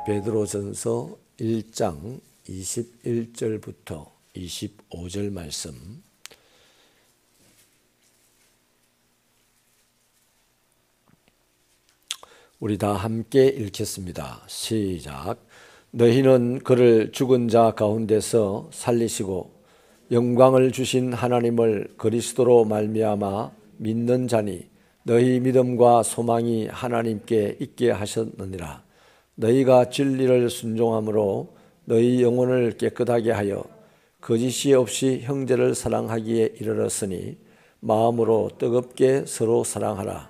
베드로전서 1장 21절부터 25절 말씀. 우리 다 함께 읽겠습니다. 시작. 너희는 그를 죽은 자 가운데서 살리시고 영광을 주신 하나님을 그리스도로 말미암아 믿는 자니 너희 믿음과 소망이 하나님께 있게 하셨느니라. 너희가 진리를 순종함으로 너희 영혼을 깨끗하게 하여 거짓이 없이 형제를 사랑하기에 이르렀으니 마음으로 뜨겁게 서로 사랑하라.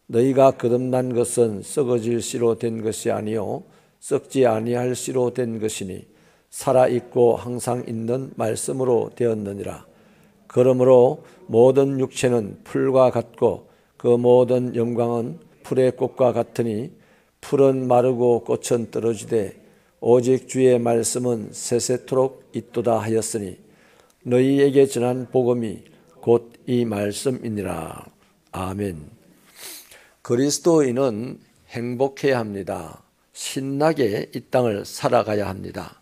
너희가 거듭난 것은 썩어질 씨로 된 것이 아니요 썩지 아니할 씨로 된 것이니 살아있고 항상 있는 말씀으로 되었느니라. 그러므로 모든 육체는 풀과 같고 그 모든 영광은 풀의 꽃과 같으니 풀은 마르고 꽃은 떨어지되 오직 주의 말씀은 세세토록 있도다 하였으니 너희에게 전한 복음이 곧 이 말씀이니라. 아멘. 그리스도인은 행복해야 합니다. 신나게 이 땅을 살아가야 합니다.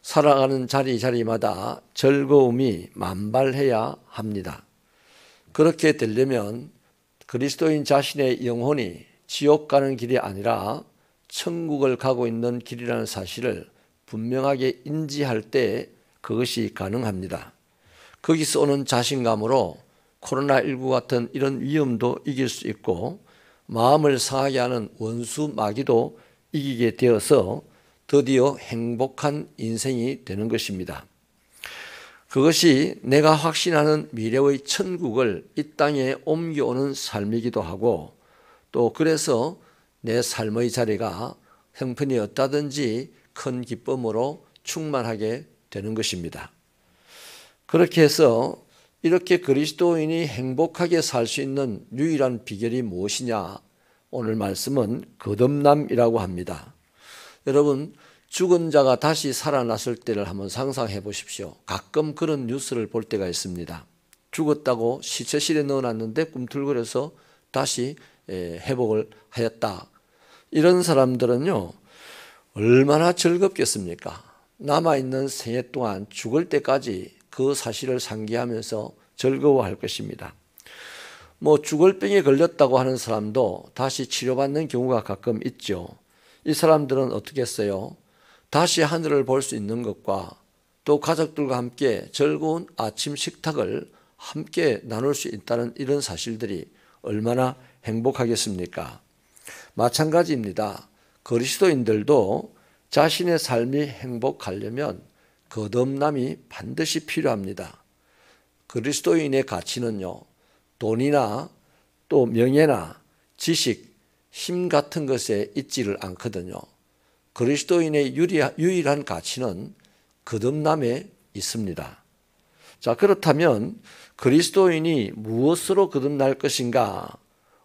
살아가는 자리마다 즐거움이 만발해야 합니다. 그렇게 되려면 그리스도인 자신의 영혼이 지옥 가는 길이 아니라 천국을 가고 있는 길이라는 사실을 분명하게 인지할 때 그것이 가능합니다. 거기서 오는 자신감으로 코로나19 같은 이런 위험도 이길 수 있고 마음을 상하게 하는 원수 마귀도 이기게 되어서 드디어 행복한 인생이 되는 것입니다. 그것이 내가 확신하는 미래의 천국을 이 땅에 옮겨오는 삶이기도 하고 또 그래서 내 삶의 자리가 형편이 어떠든지 큰 기쁨으로 충만하게 되는 것입니다. 그렇게 해서 이렇게 그리스도인이 행복하게 살 수 있는 유일한 비결이 무엇이냐? 오늘 말씀은 거듭남이라고 합니다. 여러분, 죽은 자가 다시 살아났을 때를 한번 상상해 보십시오. 가끔 그런 뉴스를 볼 때가 있습니다. 죽었다고 시체실에 넣어놨는데 꿈틀거려서 다시 회복을 하였다. 이런 사람들은요, 얼마나 즐겁겠습니까? 남아있는 생애 동안 죽을 때까지 그 사실을 상기하면서 즐거워할 것입니다. 죽을 병에 걸렸다고 하는 사람도 다시 치료받는 경우가 가끔 있죠. 이 사람들은 어떻게 했어요? 다시 하늘을 볼 수 있는 것과 또 가족들과 함께 즐거운 아침 식탁을 함께 나눌 수 있다는 이런 사실들이 얼마나 행복하겠습니까? 마찬가지입니다. 그리스도인들도 자신의 삶이 행복하려면 거듭남이 반드시 필요합니다. 그리스도인의 가치는요, 돈이나 또 명예나 지식, 힘 같은 것에 있지를 않거든요. 그리스도인의 유일한 가치는 거듭남에 있습니다. 자, 그렇다면 그리스도인이 무엇으로 거듭날 것인가?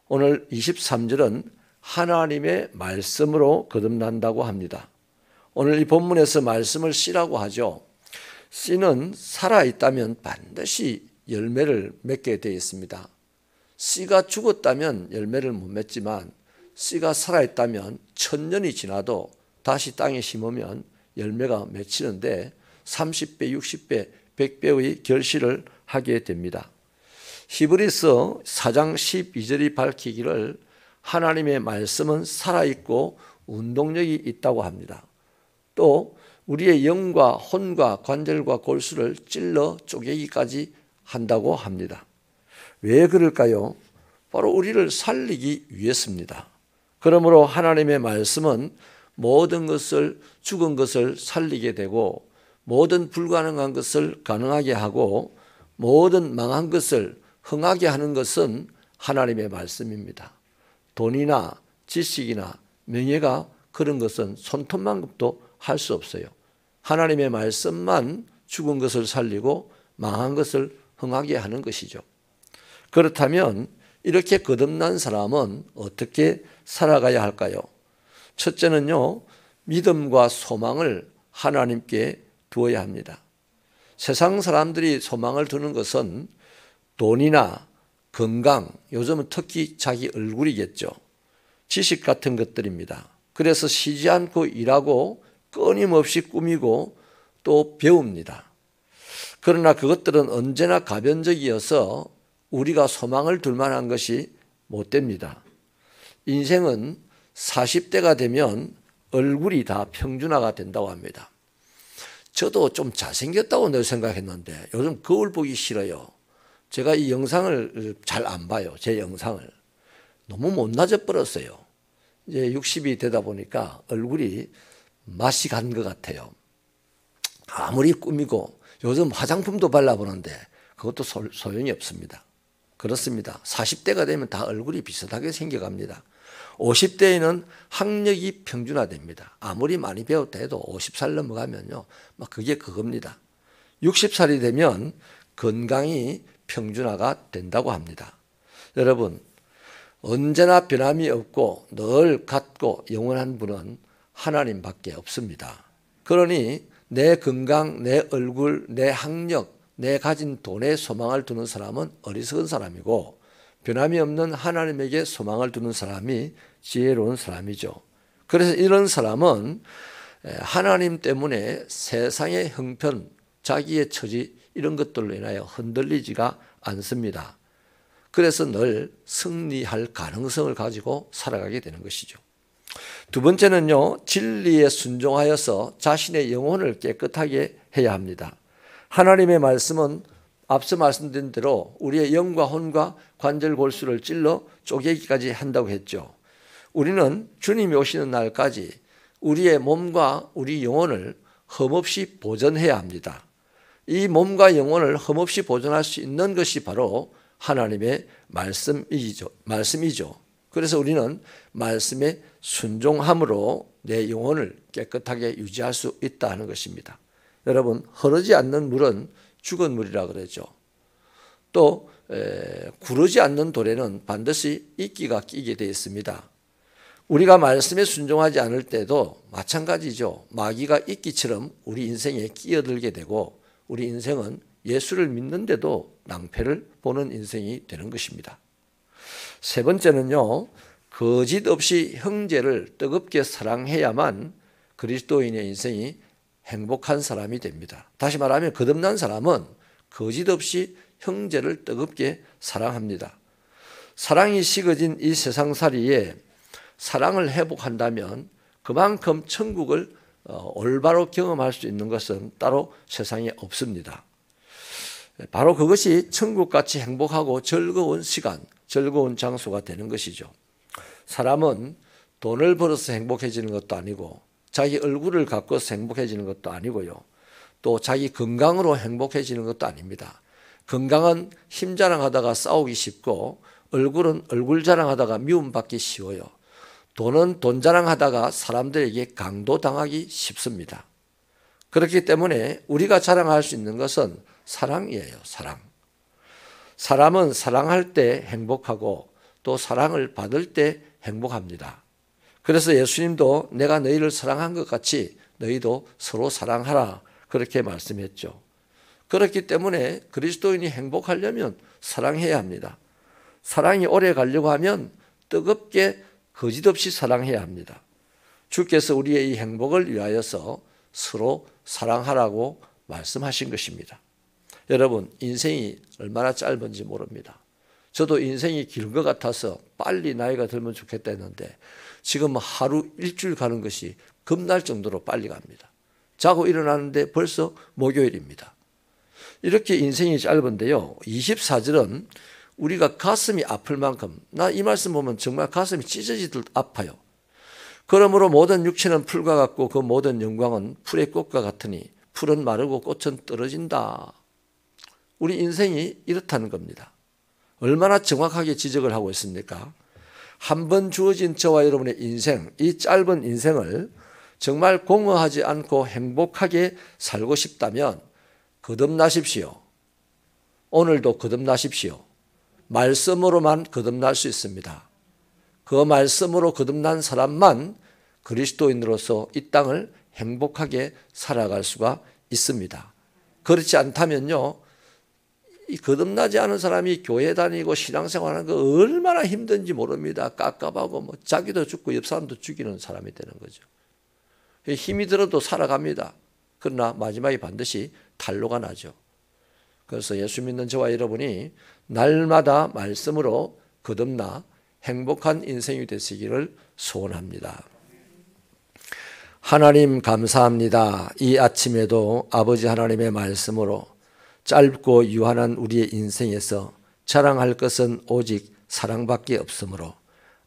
오늘 23절은 하나님의 말씀으로 거듭난다고 합니다. 오늘 이 본문에서 말씀을 씨라고 하죠. 씨는 살아있다면 반드시 열매를 맺게 되어 있습니다. 씨가 죽었다면 열매를 못 맺지만 씨가 살아있다면 1000년이 지나도 다시 땅에 심으면 열매가 맺히는데 30배, 60배, 100배의 결실을 하게 됩니다. 히브리서 4장 12절이 밝히기를 하나님의 말씀은 살아있고 운동력이 있다고 합니다. 또 우리의 영과 혼과 관절과 골수를 찔러 쪼개기까지 한다고 합니다. 왜 그럴까요? 바로 우리를 살리기 위해서입니다. 그러므로 하나님의 말씀은 모든 것을, 죽은 것을 살리게 되고 모든 불가능한 것을 가능하게 하고 모든 망한 것을 흥하게 하는 것은 하나님의 말씀입니다. 돈이나 지식이나 명예가 그런 것은 손톱만큼도 할 수 없어요. 하나님의 말씀만 죽은 것을 살리고 망한 것을 흥하게 하는 것이죠. 그렇다면 이렇게 거듭난 사람은 어떻게 살아가야 할까요? 첫째는요, 믿음과 소망을 하나님께 두어야 합니다. 세상 사람들이 소망을 두는 것은 돈이나 건강, 요즘은 특히 자기 얼굴이겠죠. 지식 같은 것들입니다. 그래서 쉬지 않고 일하고 끊임없이 꾸미고 또 배웁니다. 그러나 그것들은 언제나 가변적이어서 우리가 소망을 둘 만한 것이 못 됩니다. 인생은 40대가 되면 얼굴이 다 평준화가 된다고 합니다. 저도 좀 잘생겼다고 늘 생각했는데 요즘 거울 보기 싫어요. 제가 이 영상을 잘 안 봐요. 제 영상을. 너무 못나져 버렸어요. 이제 60이 되다 보니까 얼굴이 맛이 간 것 같아요. 아무리 꾸미고 요즘 화장품도 발라보는데 그것도 소용이 없습니다. 그렇습니다. 40대가 되면 다 얼굴이 비슷하게 생겨갑니다. 50대에는 학력이 평준화됩니다. 아무리 많이 배웠다 해도 50살 넘어가면요, 막 그게 그겁니다. 60살이 되면 건강이 평준화가 된다고 합니다. 여러분, 언제나 변함이 없고 늘 같고 영원한 분은 하나님밖에 없습니다. 그러니 내 건강, 내 얼굴, 내 학력, 내 가진 돈에 소망을 두는 사람은 어리석은 사람이고 변함이 없는 하나님에게 소망을 두는 사람이 지혜로운 사람이죠. 그래서 이런 사람은 하나님 때문에 세상의 형편, 자기의 처지 이런 것들로 인하여 흔들리지가 않습니다. 그래서 늘 승리할 가능성을 가지고 살아가게 되는 것이죠. 두 번째는요, 진리에 순종하여서 자신의 영혼을 깨끗하게 해야 합니다. 하나님의 말씀은 앞서 말씀드린 대로 우리의 영과 혼과 관절 골수를 찔러 쪼개기까지 한다고 했죠. 우리는 주님이 오시는 날까지 우리의 몸과 우리 영혼을 흠없이 보존해야 합니다. 이 몸과 영혼을 흠없이 보존할 수 있는 것이 바로 하나님의 말씀이죠. 그래서 우리는 말씀에 순종함으로 내 영혼을 깨끗하게 유지할 수 있다 하는 것입니다. 여러분, 흐르지 않는 물은 죽은 물이라 그러죠. 또 구르지 않는 돌에는 반드시 이끼가 끼게 되어 있습니다. 우리가 말씀에 순종하지 않을 때도 마찬가지죠. 마귀가 이끼처럼 우리 인생에 끼어들게 되고 우리 인생은 예수를 믿는데도 낭패를 보는 인생이 되는 것입니다. 세 번째는요, 거짓 없이 형제를 뜨겁게 사랑해야만 그리스도인의 인생이 행복한 사람이 됩니다. 다시 말하면 거듭난 사람은 거짓 없이 형제를 뜨겁게 사랑합니다. 사랑이 식어진 이 세상살이에 사랑을 회복한다면 그만큼 천국을 올바로 경험할 수 있는 것은 따로 세상에 없습니다. 바로 그것이 천국같이 행복하고 즐거운 시간, 즐거운 장소가 되는 것이죠. 사람은 돈을 벌어서 행복해지는 것도 아니고 자기 얼굴을 가꿔서 행복해지는 것도 아니고요. 또 자기 건강으로 행복해지는 것도 아닙니다. 건강은 힘 자랑하다가 싸우기 쉽고 얼굴은 얼굴 자랑하다가 미움받기 쉬워요. 돈은 돈 자랑하다가 사람들에게 강도당하기 쉽습니다. 그렇기 때문에 우리가 자랑할 수 있는 것은 사랑이에요. 사랑. 사람은 사랑할 때 행복하고 또 사랑을 받을 때 행복합니다. 그래서 예수님도 내가 너희를 사랑한 것 같이 너희도 서로 사랑하라 그렇게 말씀했죠. 그렇기 때문에 그리스도인이 행복하려면 사랑해야 합니다. 사랑이 오래 가려고 하면 뜨겁게 거짓없이 사랑해야 합니다. 주께서 우리의 이 행복을 위하여서 서로 사랑하라고 말씀하신 것입니다. 여러분, 인생이 얼마나 짧은지 모릅니다. 저도 인생이 길 것 같아서 빨리 나이가 들면 좋겠다 했는데 지금 하루 일주일 가는 것이 겁날 정도로 빨리 갑니다. 자고 일어나는데 벌써 목요일입니다. 이렇게 인생이 짧은데요. 24절은 우리가 가슴이 아플 만큼, 나 이 말씀 보면 정말 가슴이 찢어지듯 아파요. 그러므로 모든 육체는 풀과 같고 그 모든 영광은 풀의 꽃과 같으니 풀은 마르고 꽃은 떨어진다. 우리 인생이 이렇다는 겁니다. 얼마나 정확하게 지적을 하고 있습니까? 한 번 주어진 저와 여러분의 인생, 이 짧은 인생을 정말 공허하지 않고 행복하게 살고 싶다면 거듭나십시오. 오늘도 거듭나십시오. 말씀으로만 거듭날 수 있습니다. 그 말씀으로 거듭난 사람만 그리스도인으로서 이 땅을 행복하게 살아갈 수가 있습니다. 그렇지 않다면요, 이 거듭나지 않은 사람이 교회 다니고 신앙생활하는 거 얼마나 힘든지 모릅니다. 깝깝하고 뭐 자기도 죽고 옆 사람도 죽이는 사람이 되는 거죠. 힘이 들어도 살아갑니다. 그러나 마지막에 반드시 탄로가 나죠. 그래서 예수 믿는 저와 여러분이 날마다 말씀으로 거듭나 행복한 인생이 되시기를 소원합니다. 하나님 감사합니다. 이 아침에도 아버지 하나님의 말씀으로 짧고 유한한 우리의 인생에서 자랑할 것은 오직 사랑밖에 없으므로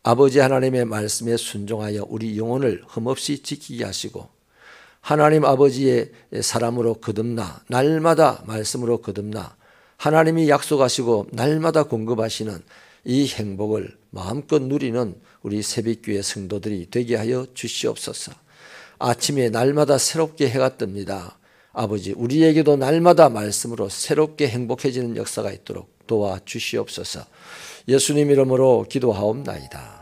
아버지 하나님의 말씀에 순종하여 우리 영혼을 흠없이 지키게 하시고 하나님 아버지의 사람으로 거듭나 날마다 말씀으로 거듭나 하나님이 약속하시고 날마다 공급하시는 이 행복을 마음껏 누리는 우리 새벽교회 성도들이 되게 하여 주시옵소서. 아침에 날마다 새롭게 해가 뜹니다. 아버지, 우리에게도 날마다 말씀으로 새롭게 행복해지는 역사가 있도록 도와주시옵소서. 예수님 이름으로 기도하옵나이다.